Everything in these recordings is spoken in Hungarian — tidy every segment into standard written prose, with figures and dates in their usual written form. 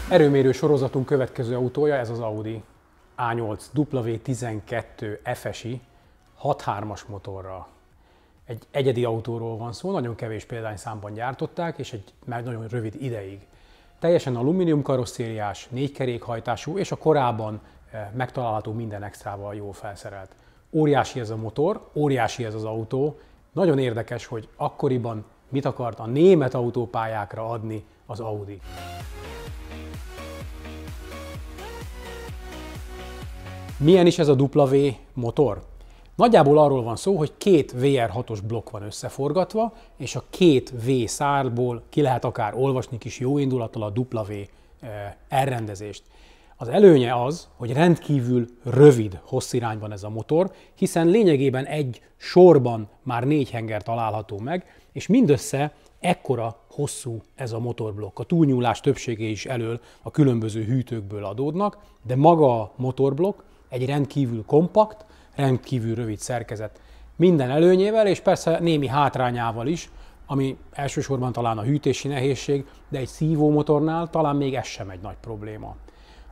Erőmérő sorozatunk következő autója, ez az Audi A8 W12 FSI 6.3-as motorral. Egy egyedi autóról van szó, nagyon kevés példányszámban gyártották, és egy már nagyon rövid ideig. Teljesen alumínium karosszériás, 4 kerékhajtású, és a korában megtalálható minden extrával jól felszerelt. Óriási ez a motor, óriási ez az autó. Nagyon érdekes, hogy akkoriban mit akart a német autópályákra adni az Audi. Milyen is ez a W motor? Nagyjából arról van szó, hogy két VR6-os blokk van összeforgatva, és a két V szárból ki lehet akár olvasni kis jó indulattal a W elrendezést. Az előnye az, hogy rendkívül rövid hosszirányban ez a motor, hiszen lényegében egy sorban már 4 henger található meg, és mindössze ekkora hosszú ez a motorblokk. A túlnyúlás többsége is elől a különböző hűtőkből adódnak, de maga a motorblokk egy rendkívül kompakt, rendkívül rövid szerkezet. Minden előnyével, és persze némi hátrányával is, ami elsősorban talán a hűtési nehézség, de egy szívómotornál talán még ez sem egy nagy probléma.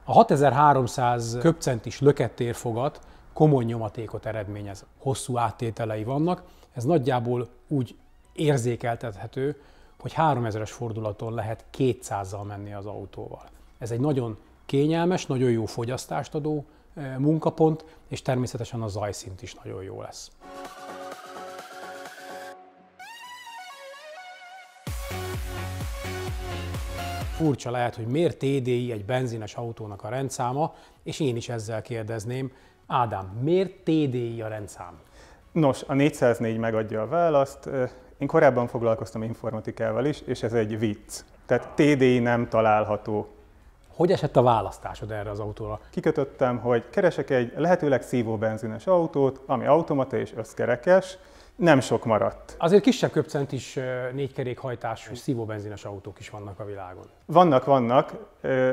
A 6300 köbcentis lökettérfogat komoly nyomatékot eredményez. Hosszú áttételei vannak, ez nagyjából úgy érzékeltethető, hogy 3000-es fordulaton lehet 200-zal menni az autóval. Ez egy nagyon kényelmes, nagyon jó fogyasztást adó munkapont, és természetesen a zajszint is nagyon jó lesz. Furcsa lehet, hogy miért TDI egy benzines autónak a rendszáma, és én is ezzel kérdezném, Ádám, miért TDI a rendszám? Nos, a 404 megadja a választ. Én korábban foglalkoztam informatikával is, és ez egy vicc. Tehát TDI nem található. Hogy esett a választásod erre az autóra? Kikötöttem, hogy keresek egy lehetőleg szívóbenzines autót, ami automata és összkerekes. Nem sok maradt. Azért kisebb köbcentis 4 kerékhajtású szívóbenzines autók is vannak a világon. Vannak.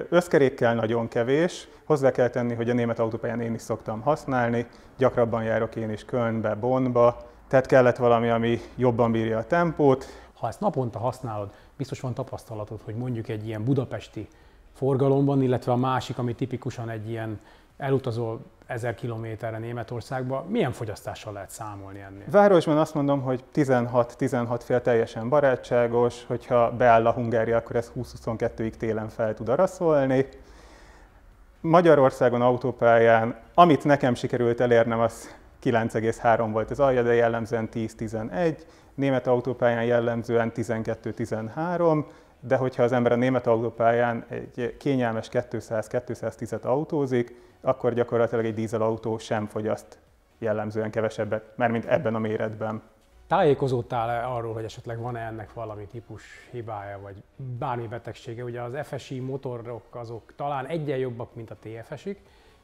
Összkerékkel nagyon kevés. Hozzá kell tenni, hogy a német autópályán én is szoktam használni. Gyakrabban járok én is Kölnbe, Bonnba. Tehát kellett valami, ami jobban bírja a tempót. Ha ezt naponta használod, biztos van tapasztalatod, hogy mondjuk egy ilyen budapesti forgalomban, illetve a másik, ami tipikusan egy ilyen elutazol 1000 kilométerre Németországba, milyen fogyasztással lehet számolni ennél? Városban azt mondom, hogy 16 fél teljesen barátságos, hogyha beáll a Hungária, akkor ez 20-22-ig télen fel tud araszolni. Magyarországon autópályán, amit nekem sikerült elérnem, az 9,3 volt az alja, de jellemzően 10-11, német autópályán jellemzően 12-13, de hogyha az ember a német autópályán egy kényelmes 200-210-et autózik, akkor gyakorlatilag egy dízelautó sem fogyaszt jellemzően kevesebbet, mármint ebben a méretben. Tájékozódtál arról, hogy esetleg van-e ennek valami típus hibája, vagy bármi betegsége? Ugye az FSI motorok azok talán egyen jobbak, mint a TFSI-k.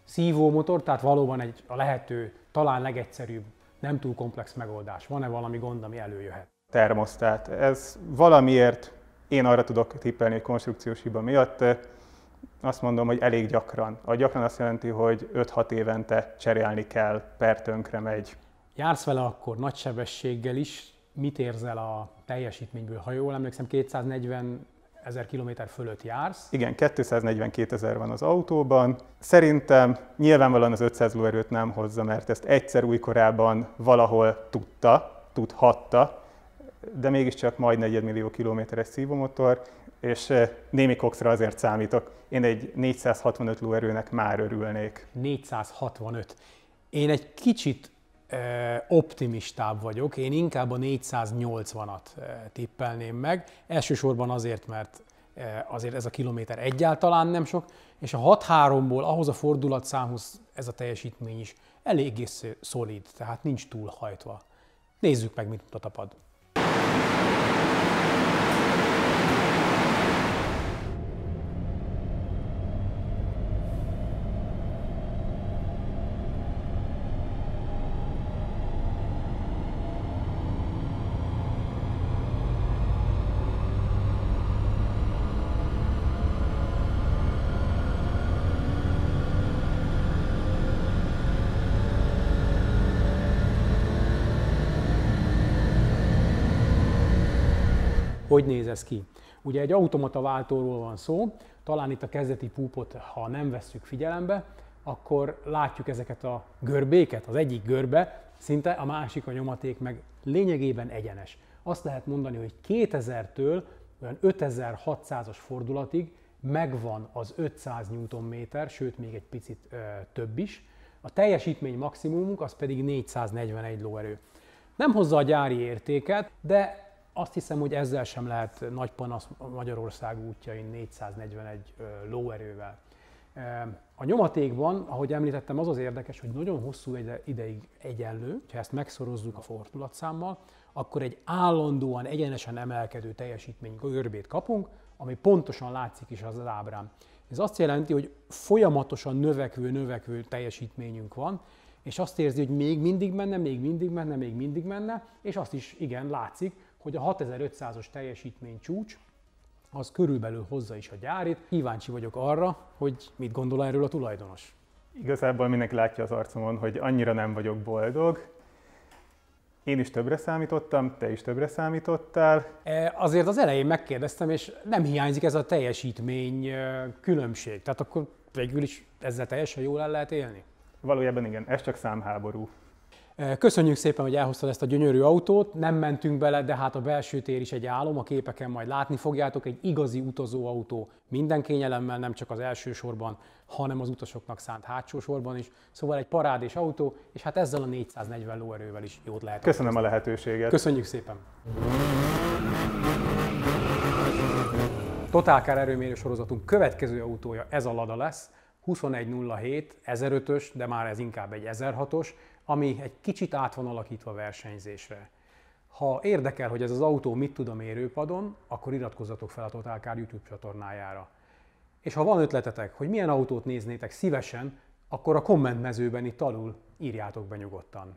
Szívó motor, tehát valóban a lehető, talán legegyszerűbb, nem túl komplex megoldás. Van-e valami gond, ami előjöhet? Termosztát. Ez valamiért, én arra tudok tippelni, hogy konstrukciós hiba miatt, azt mondom, hogy elég gyakran. A gyakran azt jelenti, hogy 5-6 évente cserélni kell, per tönkre megy. Jársz vele akkor nagy sebességgel is, mit érzel a teljesítményből? Ha jól emlékszem, 240 000 kilométer fölött jársz. Igen, 242 000 van az autóban. Szerintem nyilvánvalóan az 500 lóerőt nem hozza, mert ezt egyszer újkorában valahol tudhatta, de mégiscsak majd 4 millió kilométeres szívómotor, és némi kokszra azért számítok. Én egy 465 lóerőnek már örülnék. 465. Én egy kicsit optimistább vagyok, én inkább a 480-at tippelném meg. Elsősorban azért, mert azért ez a kilométer egyáltalán nem sok, és a 6.3-ból ahhoz a fordulatszámhoz ez a teljesítmény is eléggé szolid, tehát nincs túlhajtva. Nézzük meg, mit mutat a pad. Hogy néz ez ki? Ugye egy automata váltóról van szó, talán itt a kezdeti púpot, ha nem vesszük figyelembe, akkor látjuk ezeket a görbéket, az egyik görbe szinte, a másik a nyomaték meg lényegében egyenes. Azt lehet mondani, hogy 2000-től olyan 5600-as fordulatig megvan az 500 Nm, sőt még egy picit több is. A teljesítmény maximumunk az pedig 441 lóerő. Nem hozza a gyári értéket, de azt hiszem, hogy ezzel sem lehet nagy panasz Magyarország útjain 441 lóerővel. A nyomatékban, ahogy említettem, az az érdekes, hogy nagyon hosszú ideig egyenlő, ha ezt megszorozzuk a fordulatszámmal, akkor egy állandóan egyenesen emelkedő teljesítmény görbét kapunk, ami pontosan látszik is az ábrán. Ez azt jelenti, hogy folyamatosan növekvő teljesítményünk van, és azt érzi, hogy még mindig menne, és azt is igen látszik, hogy a 6500-as teljesítmény csúcs, az körülbelül hozza is a gyárit. Kíváncsi vagyok arra, hogy mit gondol erről a tulajdonos. Igazából mindenki látja az arcomon, hogy annyira nem vagyok boldog. Én is többre számítottam, te is többre számítottál. Azért az elején megkérdeztem, és nem hiányzik ez a teljesítmény különbség. Tehát akkor végül is ezzel teljesen jól el lehet élni? Valójában igen, ez csak számháború. Köszönjük szépen, hogy elhoztad ezt a gyönyörű autót. Nem mentünk bele, de hát a belső tér is egy álom, a képeken majd látni fogjátok, egy igazi utazóautó minden kényelemmel, nem csak az első sorban, hanem az utasoknak szánt hátsó sorban is. Szóval egy parádés autó, és hát ezzel a 440 lóerővel is jót lehet. Köszönöm a lehetőséget. Köszönjük szépen. Totalcar erőmérő sorozatunk következő autója ez a Lada lesz, 2107, 1005-ös, de már ez inkább egy 1006-os, ami egy kicsit át van alakítva versenyzésre. Ha érdekel, hogy ez az autó mit tud a mérőpadon, akkor iratkozzatok fel a Totalcar YouTube csatornájára. És ha van ötletetek, hogy milyen autót néznétek szívesen, akkor a kommentmezőben itt alul írjátok be nyugodtan.